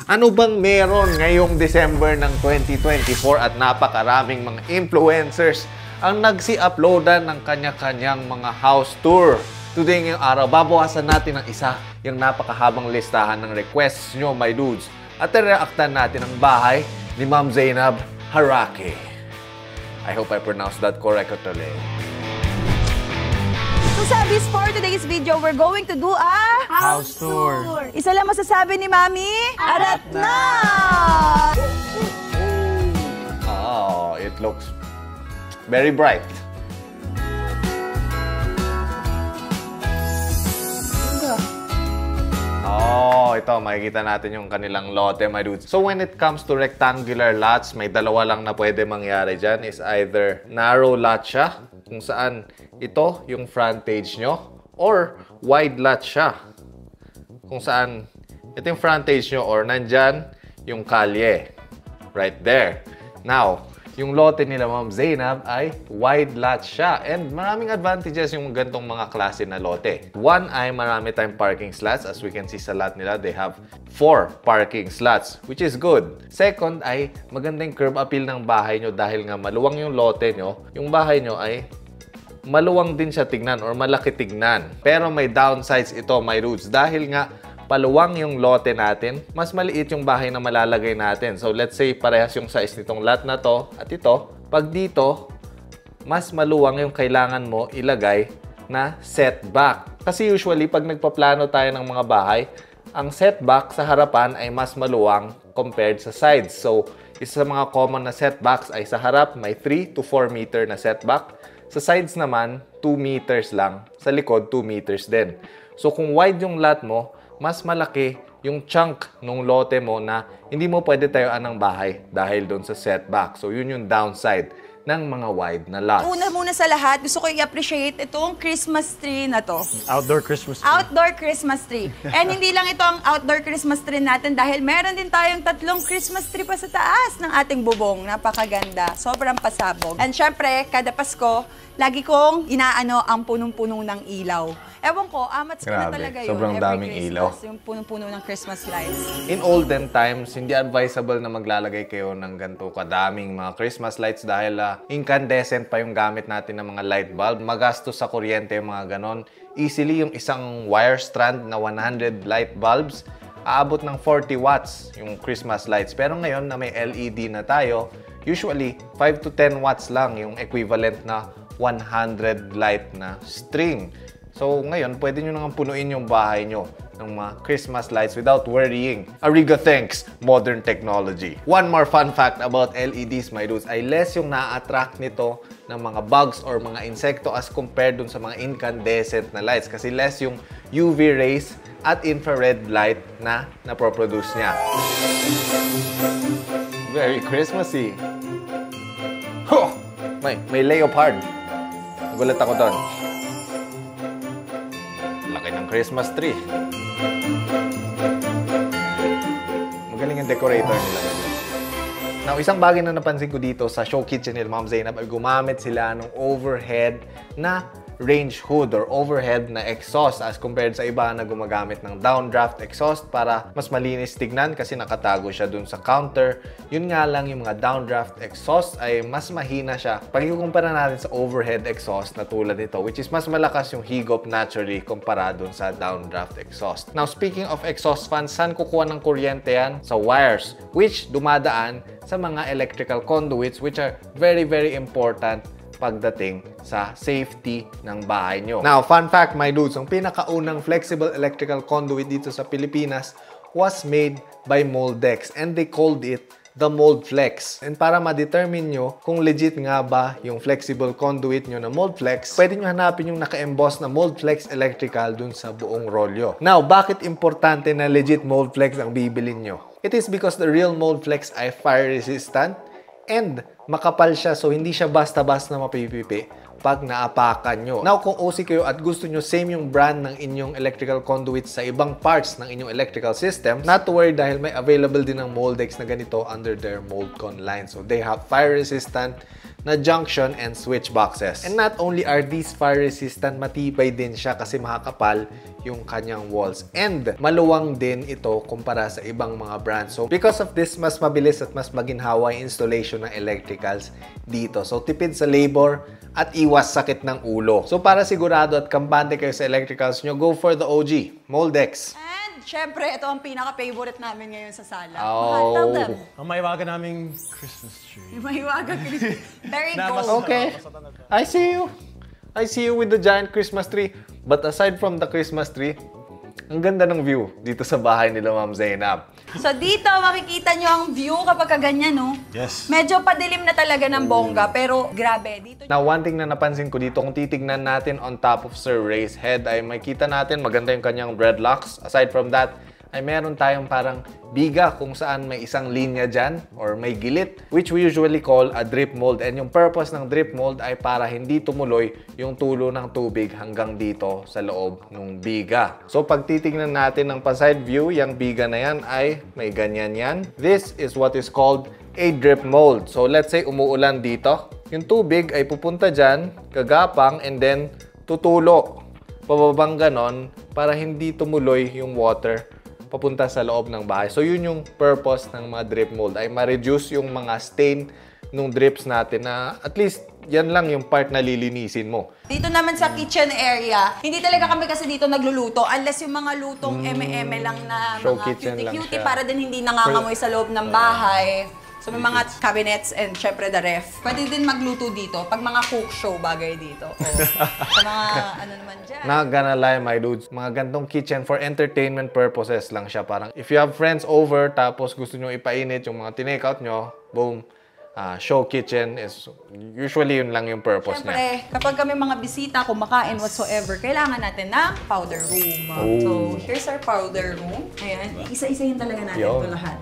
Ano bang meron ngayong December ng 2024 at napakaraming mga influencers ang nagsi-uploadan ng kanya-kanyang mga house tour? Today ngayong araw, babawasan natin ng isa yung napakahabang listahan ng requests nyo, my dudes. At i-reactan natin ang bahay ni Ma'am Zainab Harake. I hope I pronounced that correctly. So sabis, for today's video, we're going to do a house tour. Isa lang masasabi ni Mami, arat na! Oh, it looks very bright. Oh, ito, makikita natin yung kanilang lote, my dudes. So when it comes to rectangular lots, may dalawa lang na pwede mangyari dyan. Is either narrow lot siya, kung saan ito yung frontage nyo, or wide lot siya, kung saan ito yung frontage nyo, or nandyan yung kalye. Right there. Now, yung lote nila Ma'am Zainab ay wide lot siya. And maraming advantages yung gantong mga klase na lote. One ay marami tayong parking slots. As we can see sa lot nila, they have 4 parking slots, which is good. Second ay magandang curb appeal ng bahay nyo dahil nga maluwang yung lote nyo. Yung bahay nyo ay maluwang din siya tignan or malaki tignan. Pero may downsides ito, my dudes, dahil nga paluwang yung lote natin, mas maliit yung bahay na malalagay natin. So let's say parehas yung size nitong lot na to at ito. Pag dito, mas maluwang yung kailangan mo ilagay na setback. Kasi usually pag nagpaplano tayo ng mga bahay, ang setback sa harapan ay mas maluwang compared sa sides. So isa sa mga common na setbacks ay sa harap may 3 to 4 meter na setback. Sa sides naman, 2 meters lang. Sa likod, 2 meters din. So kung wide yung lot mo, mas malaki yung chunk ng lote mo na hindi mo pwede tayuan ng bahay dahil doon sa setback. So yun yung downside ng mga wide na lots. Una muna sa lahat, gusto ko i-appreciate itong Christmas tree na to. Outdoor Christmas tree. Outdoor Christmas tree. And hindi lang ito ang outdoor Christmas tree natin dahil meron din tayong 3 Christmas tree pa sa taas ng ating bubong. Napakaganda. Sobrang pasabog. And syempre, kada Pasko, lagi kong inaano ang punong-puno ng ilaw. Ewan ko, amats ko na talaga yun. Sobrang daming ilaw. Yung punong-puno ng Christmas lights. In olden times, hindi advisable na maglalagay kayo ng ganito kadaming mga Christmas lights dahil incandescent pa yung gamit natin ng mga light bulb. Magastos sa kuryente yung mga ganon. Easily, yung isang wire strand na 100 light bulbs, aabot ng 40 watts yung Christmas lights. Pero ngayon na may LED na tayo, usually 5 to 10 watts lang yung equivalent na 100 light na string. So ngayon, pwede nyo nang punuin yung bahay nyo ng mga Christmas lights without worrying. Ariga thanks, modern technology. One more fun fact about LEDs, my dudes, ay less yung na-attract nito ng mga bugs or mga insekto as compared dun sa mga incandescent na lights. Kasi less yung UV rays at infrared light na naproproduce niya. Very Christmassy. Huh! May leopard. Nagulat ako doon. Laki ng Christmas tree. Magaling ang decorator nila. Now, isang bagay na napansin ko dito sa show kitchen ni Ma'am Zainab ay gumamit sila ng overhead na range hood or overhead na exhaust as compared sa iba na gumagamit ng downdraft exhaust para mas malinis tignan kasi nakatago siya dun sa counter. Yun nga lang, yung mga downdraft exhaust ay mas mahina siya pag ikukumpara natin sa overhead exhaust na tulad nito, which is mas malakas yung higop naturally kumpara dun sa downdraft exhaust. Now, speaking of exhaust fans, saan kukuha ng kuryente yan? Sa wires, which dumadaan sa mga electrical conduits, which are very, very important pagdating sa safety ng bahay nyo. Now, fun fact, my dudes, ang pinakaunang flexible electrical conduit dito sa Pilipinas was made by Moldex and they called it the Moldflex. And para ma-determine nyo kung legit nga ba yung flexible conduit nyo na Moldflex, pwede nyo hanapin yung naka-emboss na Moldflex Electrical dun sa buong rolyo. Now, bakit importante na legit Moldflex ang bibilin nyo? It is because the real Moldflex ay fire resistant and makapal siya, so hindi siya basta-basta mapipipi pag naapakan nyo. Now, kung OC kayo at gusto nyo same yung brand ng inyong electrical conduit sa ibang parts ng inyong electrical system, not to worry dahil may available din ng Moldex na ganito under their Moldcon line. So, they have fire-resistant na junction and switch boxes. And not only are these fire-resistant, matibay din siya kasi makakapal yung kanyang walls. And maluwang din ito kumpara sa ibang mga brands. So because of this, mas mabilis at mas maginhawa yung installation ng electricals dito. So tipid sa labor at iwas sakit ng ulo. So para sigurado at kampante kayo sa electricals nyo, go for the OG, Moldex. And syempre, ito ang pinaka-favorite namin ngayon sa sala. Oh. Tell them. Ang maiwaga naming Christmas tree. Yung mahiwaga Christmas. Very Mas- gold. Okay, I see you. I see you with the giant Christmas tree. But aside from the Christmas tree, ang ganda ng view dito sa bahay nila Ma'am Zainab. So dito, makikita nyo ang view kapag ganyan, no? Yes. Medyo padilim na talaga ng bongga, pero grabe. Dito Now, one thing na napansin ko dito, kung titignan natin on top of Sir Ray's head, ay makita natin maganda yung kanyang dreadlocks. Aside from that, ay meron tayong parang biga kung saan may isang linya dyan or may gilit, which we usually call a drip mold. And yung purpose ng drip mold ay para hindi tumuloy yung tulo ng tubig hanggang dito sa loob ng biga. So pag titignan natin ng pa-side view, yung biga na yan ay may ganyan yan. This is what is called a drip mold. So let's say umuulan dito, yung tubig ay pupunta dyan, gagapang, and then tutulo. Pababang ganon para hindi tumuloy yung water papunta sa loob ng bahay. So yun yung purpose ng mga drip mold, ay ma-reduce yung mga stain nung drips natin na at least yan lang yung part na lilinisin mo. Dito naman sa kitchen area, hindi talaga kami kasi dito nagluluto unless yung mga lutong eme-eme lang na Show mga kitchen lang cutie-cutie siya. para din hindi nangangamoy sa loob ng bahay. So may mga cabinets and syempre the ref. Pwede din magluto dito pag mga cook show bagay dito. O sa mga ano naman dyan. Not gonna lie, my dudes, mga gantong kitchen for entertainment purposes lang siya. Parang if you have friends over tapos gusto nyo ipainit yung mga tinake-out nyo, boom, show kitchen is usually yun lang yung purpose niya. Siyempre, kapag kami mga bisita, kumakain, whatsoever, kailangan natin ng powder room. So, here's our powder room. Ayan, isa-isahin talaga natin ito lahat.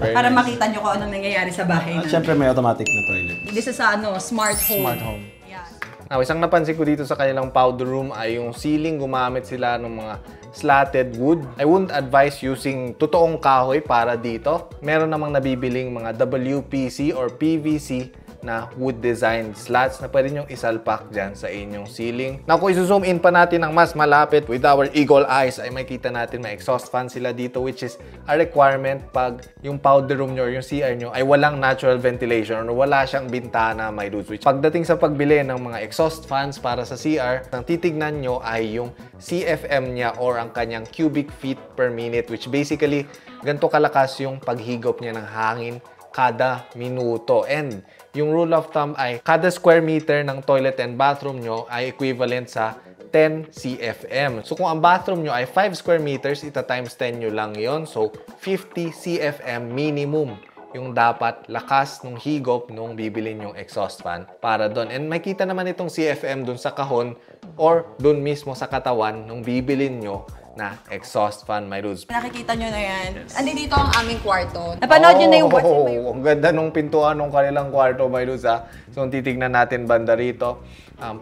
Para makita nyo kung anong nangyayari sa bahay At natin. syempre may automatic na toilet. This is smart home. Smart home. Yan. Now, isang napansin ko dito sa kanilang powder room ay yung ceiling, gumamit sila ng mga slatted wood. I wouldn't advise using totoong kahoy para dito. Meron namang nabibiling mga WPC or PVC na wood design slats na pwede nyong isalpak dyan sa inyong ceiling. Now, kung i-zoom in pa natin ng mas malapit with our eagle eyes, ay makita natin may exhaust fan sila dito, which is a requirement pag yung powder room nyo or yung CR nyo ay walang natural ventilation or wala siyang bintana, my dudes. Which, pagdating sa pagbili ng mga exhaust fans para sa CR, ang titignan nyo ay yung CFM niya or ang kanyang cubic feet per minute, which basically, ganito kalakas yung paghigop niya ng hangin kada minuto. And yung rule of thumb ay kada square meter ng toilet and bathroom nyo ay equivalent sa 10 CFM. So kung ang bathroom nyo ay 5 square meters, ita times 10 nyo lang yon. So 50 CFM minimum yung dapat lakas nung higop nung bibilin yung exhaust fan para doon. And makita naman itong CFM dun sa kahon or dun mismo sa katawan nung bibilin nyo na exhaust fan, my dudes. Nakikita nyo na yan. Andi dito ang aming kwarto. Napanood nyo na yung what's in my room. Ang ganda nung pintuan ng kanilang kwarto, my dudes, ha. So, kung titignan natin banda rito,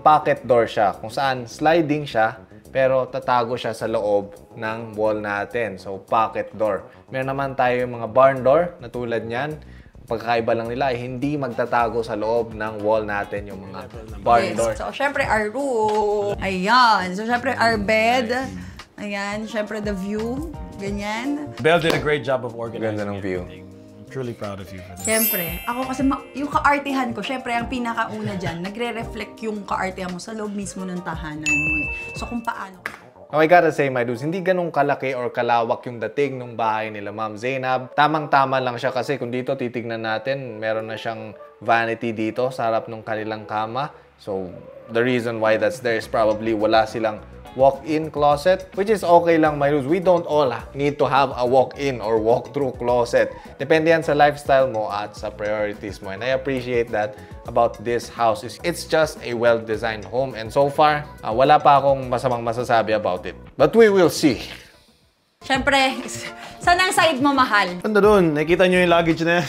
pocket door siya, kung saan sliding siya, pero tatago siya sa loob ng wall natin. So, pocket door. Meron naman tayo yung mga barn door na tulad niyan. Pagkakaiba lang nila ay hindi magtatago sa loob ng wall natin yung mga barn door. So, syempre, our room. Ayan. So, syempre, our bed. Ayan. Syempre, the view. Ganyan. Belle did a great job of organizing Ganda ng view. everything. I'm truly proud of you for this. Syempre, ako kasi yung kaartihan ko, syempre ang pinakauna dyan, nagre-reflect yung kaartihan mo sa loob mismo ng tahanan mo eh. So kung paano. Now, I gotta say, my dudes, hindi ganun kalaki or kalawak yung dating ng bahay nila Ma'am Zainab. Tamang-tama lang siya kasi kung dito titignan natin, meron na siyang vanity dito sa harap ng kanilang kama. So, the reason why that's there is probably wala silang walk-in closet, which is okay lang, my dudes. We don't all need to have a walk-in or walk-through closet. Depende yan sa lifestyle mo at sa priorities mo. And I appreciate that about this house. It's just a well-designed home. And so far, wala pa akong masamang masasabi about it. But we will see. Syempre, saan ang side mo mahal? Ganda doon. Nakita nyo yung luggage na yan.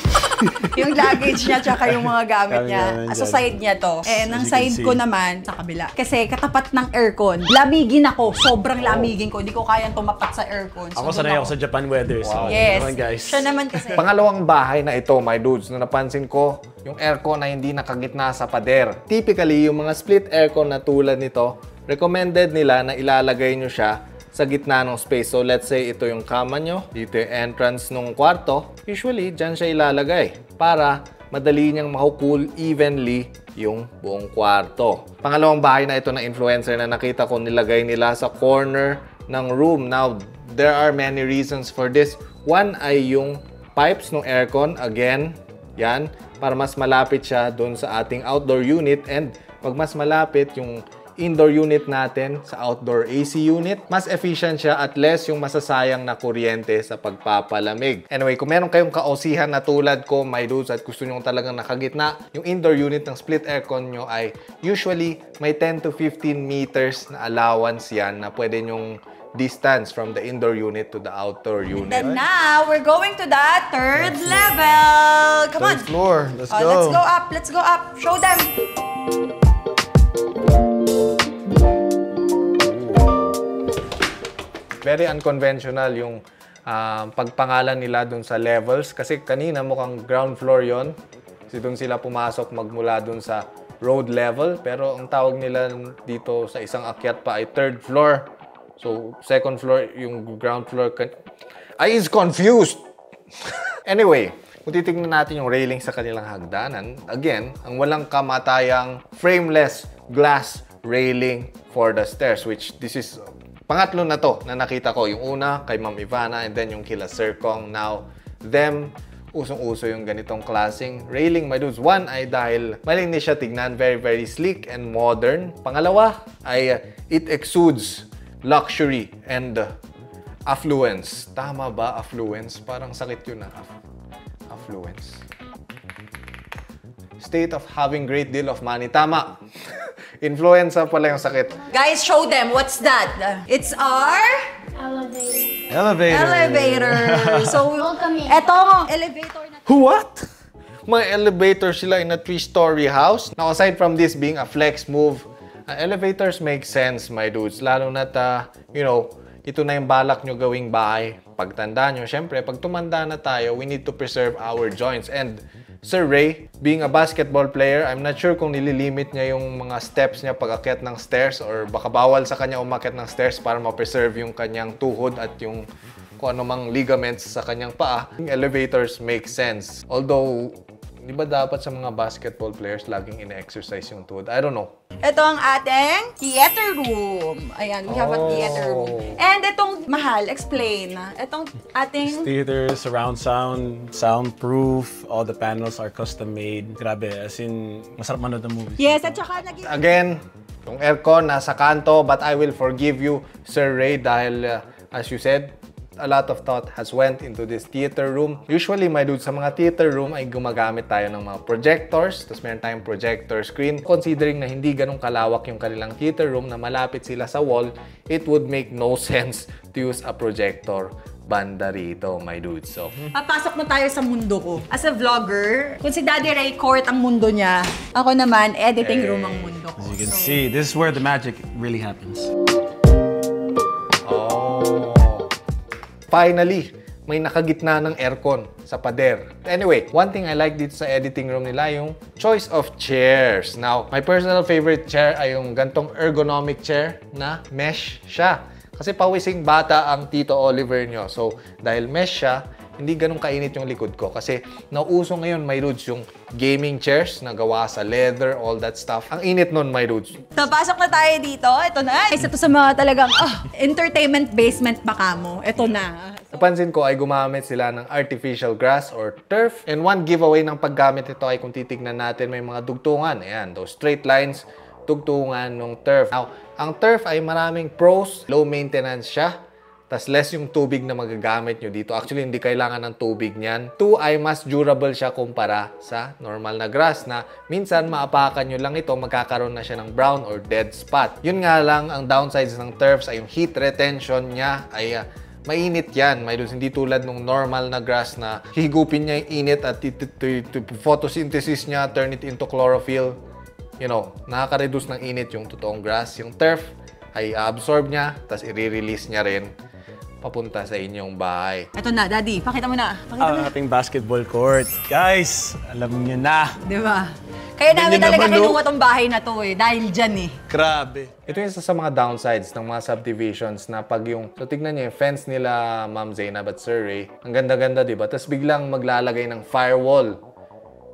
Yung luggage niya tsaka yung mga gamit niya. Gamit Sa dyan. side niya to. Eh, ng you can side see. ko naman, sa kabila. Kasi katapat ng aircon. Lamigin ako. Sobrang lamigin ko. Hindi ko kayang tumapat sa aircon. So, Ako sanay ako sa Japan weather. So, Yes. naman, guys. Siya naman kasi. Pangalawang bahay na ito, my dudes, na napansin ko, yung aircon na hindi nakagitna sa pader. Typically, yung mga split aircon na tulad nito, recommended nila na ilalagay nyo siya sa gitna ng space. So let's say ito yung kama nyo, dito yung entrance ng kwarto. Usually, dyan siya ilalagay para madali niyang mahukool evenly yung buong kwarto. Pangalawang bahay na ito na influencer na nakita ko nilagay nila sa corner ng room. Now, there are many reasons for this. One ay yung pipes ng aircon. Again, yan, para mas malapit siya doon sa ating outdoor unit, and pag mas malapit yung indoor unit natin sa outdoor AC unit, mas efficient siya at less yung masasayang na kuryente sa pagpapalamig. Anyway, kung meron kayong kaosihan na tulad ko, my dudes, at gusto nyo talagang nakagitna, yung indoor unit ng split aircon nyo ay usually may 10 to 15 meters na allowance yan na pwede nyong distance from the indoor unit to the outdoor unit. And now, we're going to the third level. Come on. Third floor. Let's go. Let's go up. Let's go up. Show them. Very unconventional yung pagpangalan nila dun sa levels. Kasi kanina mukhang ground floor yon. Kasi dun sila pumasok magmula dun sa road level. Pero ang tawag nila dito sa isang akyat pa ay third floor. So, second floor, yung ground floor. I is confused! Anyway, kung titignan natin yung railing sa kanilang hagdanan, again, ang walang kamatayang frameless glass railing for the stairs, which this is pangatlo na to na nakita ko. Yung una kay Ma'am Ivana, and then yung kila Sir Kong. Now, them, usong-uso yung ganitong klaseng railing, my dudes. One ay dahil malinis siya tignan, very, very sleek and modern. Pangalawa ay it exudes luxury and affluence. Tama ba, affluence? Parang sakit yun na. Affluence. State of having great deal of money. Tama. Influenza pala yung sakit. Guys, show them. What's that? It's our elevator. So, etong elevator na... What? May elevator sila in a 3-story house? Now, aside from this being a flex move, elevators make sense, my dudes. Lalo na't, you know, ito na yung balak nyo gawing bahay. Pagtanda nyo, syempre, pag tumanda na tayo, we need to preserve our joints. And Sir Ray, being a basketball player, I'm not sure kung nililimit niya yung mga steps niya pag akyat ng stairs, or baka bawal sa kanya umakyat ng stairs para ma-preserve yung kanyang tuhod at yung kung anumang ligaments sa kanyang paa. Elevators make sense. Although, di ba dapat sa mga basketball players laging ine-exercise yung tuhod? I don't know. Ito ang ating theater room. Ayan, we have a theater room. And itong mahal, explain. Itong ating... Theater, surround sound, soundproof, all the panels are custom made. Grabe, as in, masarap manood ng movies. Yes, at saka naging... Again, yung aircon nasa kanto, but I will forgive you, Sir Ray, dahil as you said, a lot of thought has went into this theater room. Usually, my dude, sa mga theater room ay gumagamit tayo ng mga projectors. Tapos meron tayong projector screen. Considering na hindi ganun kalawak yung kanilang theater room na malapit sila sa wall, it would make no sense to use a projector banda rito, my dude. So, papasok na tayo sa mundo ko. As a vlogger, kung si Daddy Ray court ang mundo niya, ako naman, editing room ang mundo ko. As you can see, this is where the magic really happens. Finally, may nakagitna ng aircon sa pader. Anyway, one thing I like dito sa editing room nila, yung choice of chairs. Now, my personal favorite chair ay yung gantong ergonomic chair na mesh siya. Kasi pawising bata ang Tito Oliver nyo. So, dahil mesh siya, hindi ganun kainit yung likod ko. Kasi nauso ngayon, my dudes, yung gaming chairs na gawa sa leather, all that stuff. Ang init nun, my dudes. So, pasok na tayo dito. Ito na. Isa to sa mga talagang entertainment basement baka mo. Ito na. Napansin ko ay gumamit sila ng artificial grass or turf. And one giveaway ng paggamit ito ay kung titignan natin may mga dugtungan. Ayan, those straight lines, dugtungan ng turf. Now, ang turf ay maraming pros. Low maintenance siya. Tas less yung tubig na magagamit nyo dito. Actually, hindi kailangan ng tubig niyan. 2 ay mas durable siya kumpara sa normal na grass na minsan maapakan nyo lang ito, magkakaroon na siya ng brown or dead spot. Yun nga lang, ang downsides ng turfs ay yung heat retention niya ay mainit yan. May hindi tulad ng normal na grass na higupin niya yung init at photosynthesis niya, turn it into chlorophyll. You know, nakaka-reduce ng init yung totoong grass. Yung turf ay absorb niya, tas i-release niya rin papunta sa inyong bahay. Ito na, Daddy. Pakita mo na. Pakita mo Ang na. ating basketball court. Guys, alam niyo na. Di ba? Kaya namin Ganyan talaga naman, no? kinuha tong bahay na to eh. Dahil dyan eh. Grabe. Ito yung isa sa mga downsides ng mga subdivisions na pag yung, so tignan niyo yung fence nila Ma'am Zainab at Sir Ray, ang ganda-ganda, di ba? Tapos biglang maglalagay ng firewall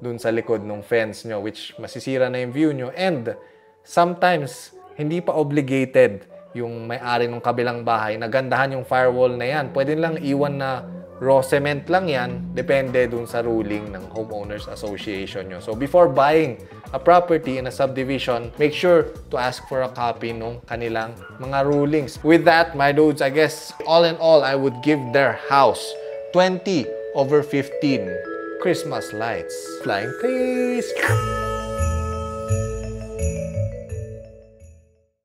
dun sa likod ng fence nyo, which masisira na yung view nyo. And sometimes, hindi pa obligated yung may-ari ng kabilang bahay na gandahan yung firewall na yan. Pwede lang iwan na raw cement lang yan, depende dun sa ruling ng Homeowners Association nyo. So before buying a property in a subdivision, make sure to ask for a copy ng kanilang mga rulings. With that, my dudes, I guess, all in all, I would give their house 20/15 Christmas lights. Flying please!